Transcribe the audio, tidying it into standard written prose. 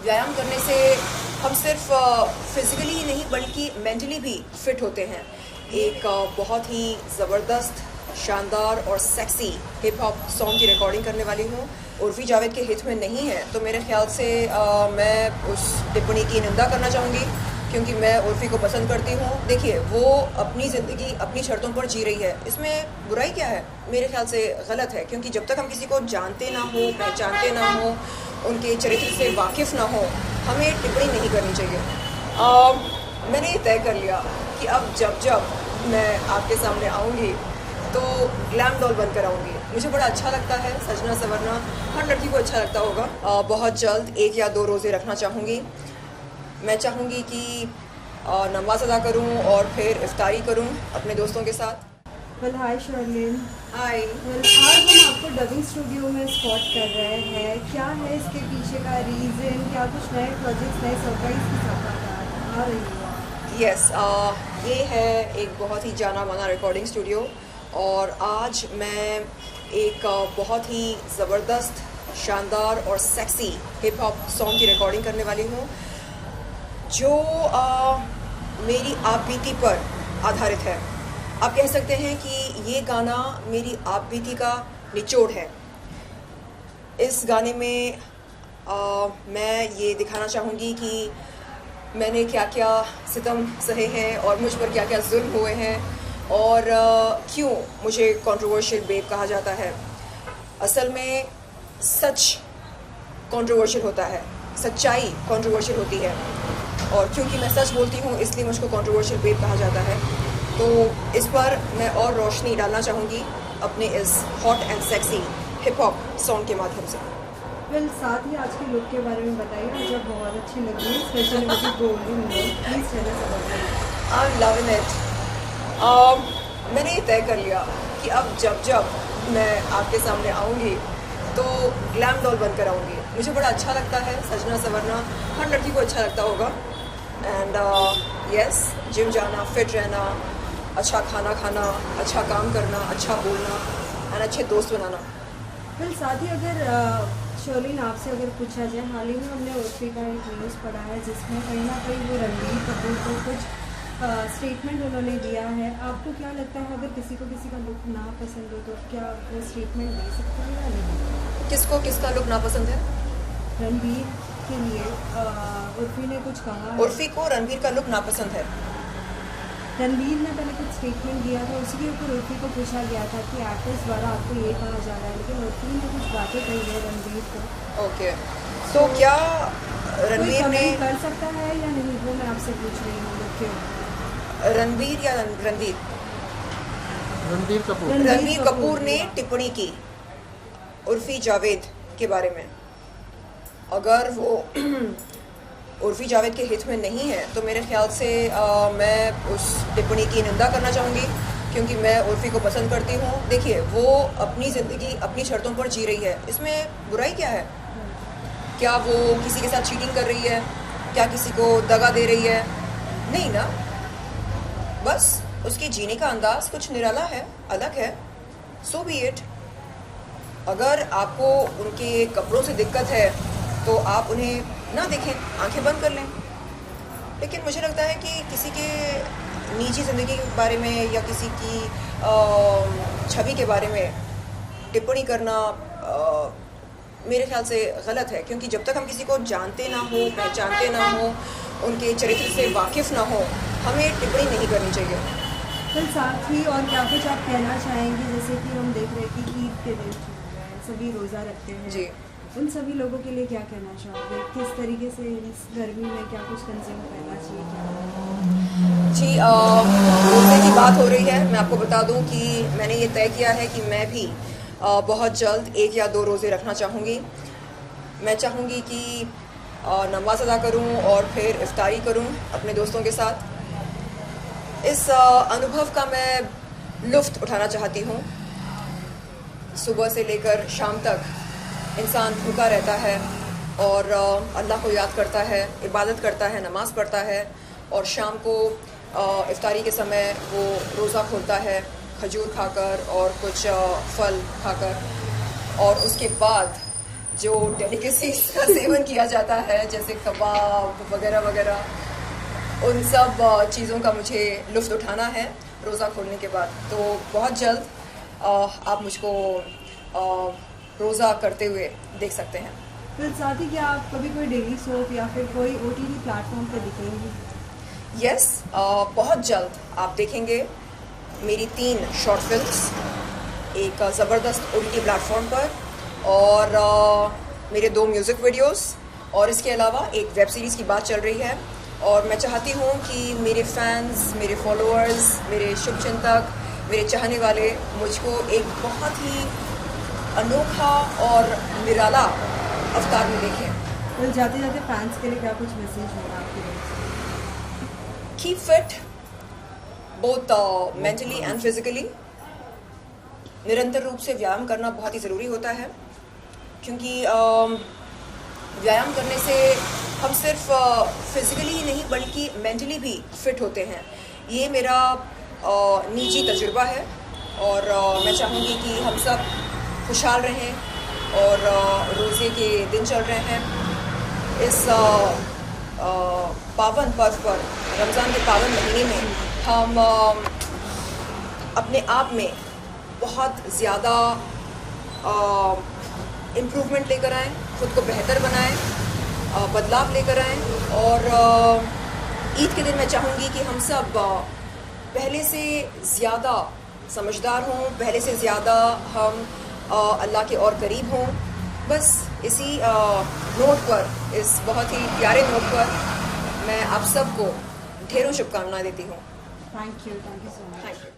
व्यायाम करने से हम सिर्फ फिजिकली ही नहीं बल्कि मेंटली भी फिट होते हैं। एक बहुत ही ज़बरदस्त, शानदार और सेक्सी हिप हॉप सॉन्ग की रिकॉर्डिंग करने वाली हूँ। उर्फी जावेद के हित में नहीं है तो मेरे ख्याल से मैं उस टिप्पणी की निंदा करना चाहूँगी, क्योंकि मैं उर्फी को पसंद करती हूँ। देखिए, वो अपनी ज़िंदगी अपनी शर्तों पर जी रही है, इसमें बुराई क्या है? मेरे ख्याल से गलत है, क्योंकि जब तक हम किसी को जानते ना हो, पहचानते ना हो, उनके चरित्र से वाकिफ़ ना हो, हमें टिप्पणी नहीं करनी चाहिए। मैंने ये तय कर लिया कि अब जब मैं आपके सामने आऊँगी तो ग्लैम डॉल बनकर आऊँगी। मुझे बड़ा अच्छा लगता है सजना संवरना, हर लड़की को अच्छा लगता होगा। बहुत जल्द 1 या 2 रोज़े रखना चाहूँगी। मैं चाहूँगी कि नमाज अदा करूँ और फिर इफ्तारी करूँ अपने दोस्तों के साथ। Well hi Sherlyn. हाय। आज हम आपको डबिंग स्टूडियो में स्पॉट कर रहे हैं। क्या है इसके पीछे का रीज़न? क्या कुछ नए प्रोजेक्ट्स, नए सरप्राइज के साथ आ रही है? यस, ये है एक बहुत ही जाना माना रिकॉर्डिंग स्टूडियो, और आज मैं एक बहुत ही ज़बरदस्त, शानदार और सेक्सी हिप हॉप सॉन्ग की रिकॉर्डिंग करने वाली हूँ, जो मेरी आप बीती पर आधारित है। आप कह सकते हैं कि ये गाना मेरी आप बीती का निचोड़ है। इस गाने में मैं ये दिखाना चाहूँगी कि मैंने क्या क्या सितम सहे हैं और मुझ पर क्या क्या जुल्म हुए हैं, और क्यों मुझे कंट्रोवर्शियल बेब कहा जाता है। असल में सच कंट्रोवर्शियल होता है, सच्चाई कंट्रोवर्शियल होती है, और क्योंकि मैं सच बोलती हूँ इसलिए मुझको कंट्रोवर्शियल बेब कहा जाता है। तो इस पर मैं और रोशनी डालना चाहूँगी अपने इस hot and sexy hip hop song के माध्यम से। वेल साथ ही आज के लुक के बारे में बताइए, जब बहुत अच्छी लगी है, स्पेशली मुझे golden look. Please tell us about it. I am loving it. मैंने ये तय कर लिया कि अब जब मैं आपके सामने आऊँगी तो ग्लैम डॉल बनकर आऊँगी। मुझे बड़ा अच्छा लगता है सजना संवरना, हर लड़की को अच्छा लगता होगा। एंड यस, जिम जाना, फिट रहना, अच्छा खाना खाना, अच्छा काम करना, अच्छा बोलना एंड अच्छे दोस्त बनाना। वेल साथ ही अगर शर्लिन आपसे अगर पूछा जाए, हाल ही में हमने उर्फी का एक न्यूज़ पढ़ा है जिसमें कहीं ना कहीं वो रणबीर कपूर को कुछ स्टेटमेंट उन्होंने दिया है। आपको क्या लगता है, अगर किसी को किसी का लुक ना पसंद हो तो क्या वो स्टेटमेंट दे सकता है या नहीं? किसको किसका लुक नापसंद है? रणबीर के लिए उर्फी ने कुछ कहा है। उर्फी को रणबीर का लुक नापसंद है। रणबीर ने पहले कुछ स्टेटमेंट दिया था, उसी के ऊपर उर्फी को पूछा गया था कि एक्टर्स द्वारा आपको ये कहा जा रहा है, लेकिन उर्फी ने कुछ बातें कही है रणबीर को। ओके, तो क्या कोई रणबीर ने कमेंट कर सकता है या नहीं, वो मैं आपसे पूछ रही हूँ। लुक के ऊपर रणबीर या रणबीर रणबीर रणबीर कपूर ने टिप्पणी की उर्फी जावेद के बारे में। अगर वो उर्फी जावेद के हित में नहीं है तो मेरे ख्याल से मैं उस टिप्पणी की निंदा करना चाहूँगी, क्योंकि मैं उर्फी को पसंद करती हूँ। देखिए, वो अपनी ज़िंदगी अपनी शर्तों पर जी रही है, इसमें बुराई क्या है? क्या वो किसी के साथ चीटिंग कर रही है? क्या किसी को दगा दे रही है? नहीं ना, बस उसके जीने का अंदाज कुछ निराला है, अलग है। सो बी इट। अगर आपको उनके कपड़ों से दिक्कत है तो आप उन्हें ना देखें, आंखें बंद कर लें। लेकिन मुझे लगता है कि किसी के निजी ज़िंदगी के बारे में या किसी की छवि के बारे में टिप्पणी करना मेरे ख्याल से गलत है, क्योंकि जब तक हम किसी को जानते ना हो, पहचानते ना हो, उनके चरित्र से वाकिफ़ ना हो, हमें टिप्पणी नहीं करनी चाहिए। फिर साथ ही और क्या कुछ आप कहना चाहेंगे? जैसे कि हम देख रहे हैं कि ईद के दिन चल रहा है, सभी रोज़ा रखते हैं जी, उन सभी लोगों के लिए क्या कहना चाहोगे? किस तरीके से इस गर्मी में क्या कुछ कंज्यूम करना चाहिए? जी, रोज़े की बात हो रही है। मैं आपको बता दूं कि मैंने ये तय किया है कि मैं भी बहुत जल्द 1 या 2 रोज़े रखना चाहूँगी। मैं चाहूँगी कि नमाज अदा करूँ और फिर इफ्तारी करूँ अपने दोस्तों के साथ। इस अनुभव का मैं लुत्फ़ उठाना चाहती हूँ। सुबह से लेकर शाम तक इंसान भूखा रहता है और अल्लाह को याद करता है, इबादत करता है, नमाज़ पढ़ता है, और शाम को इफ्तारी के समय वो रोज़ा खोलता है खजूर खाकर और कुछ फल खाकर, और उसके बाद जो डेलिकेसीज का सेवन किया जाता है, जैसे कबाब वगैरह वगैरह, उन सब चीज़ों का मुझे लुत्फ़ उठाना है रोज़ा खोलने के बाद। तो बहुत जल्द आप मुझको रोज़ा करते हुए देख सकते हैं। फिर साथ ही क्या आप कभी कोई डेली सोप या फिर कोई OTT प्लेटफॉर्म पर दिखेंगे? यस, बहुत जल्द आप देखेंगे मेरी 3 शॉर्ट फिल्म्स एक ज़बरदस्त OTT प्लेटफॉर्म पर, और मेरे 2 म्यूज़िक वीडियोस, और इसके अलावा एक वेब सीरीज़ की बात चल रही है। और मैं चाहती हूँ कि मेरे फैंस, मेरे फॉलोअर्स, मेरे शुभचिंतक, मेरे चाहने वाले मुझको एक बहुत ही अनोखा और निराला अवतार में देखें। फिर जाते जाते फैंस के लिए क्या कुछ मैसेज होगा आपकी तरफ से? Keep fit both mentally and physically. निरंतर रूप से व्यायाम करना बहुत ही ज़रूरी होता है, क्योंकि व्यायाम करने से हम सिर्फ फिजिकली ही नहीं बल्कि मेंटली भी फिट होते हैं। ये मेरा निजी तजुर्बा है, और मैं चाहूँगी कि हम सब खुशहाल रहें। और रोज़े के दिन चल रहे हैं, इस पावन पर्व पर, रमज़ान के पावन महीने में हम अपने आप में बहुत ज़्यादा इम्प्रूवमेंट लेकर आएँ, खुद को बेहतर बनाएं, बदलाव लेकर आएँ। और ईद के दिन मैं चाहूँगी कि हम सब पहले से ज़्यादा समझदार हों, पहले से ज़्यादा हम अल्लाह के और करीब हों। बस इसी नोट पर, इस बहुत ही प्यारे नोट पर मैं आप सबको ढेरों शुभकामनाएं देती हूँ। Thank you so much. Thank you.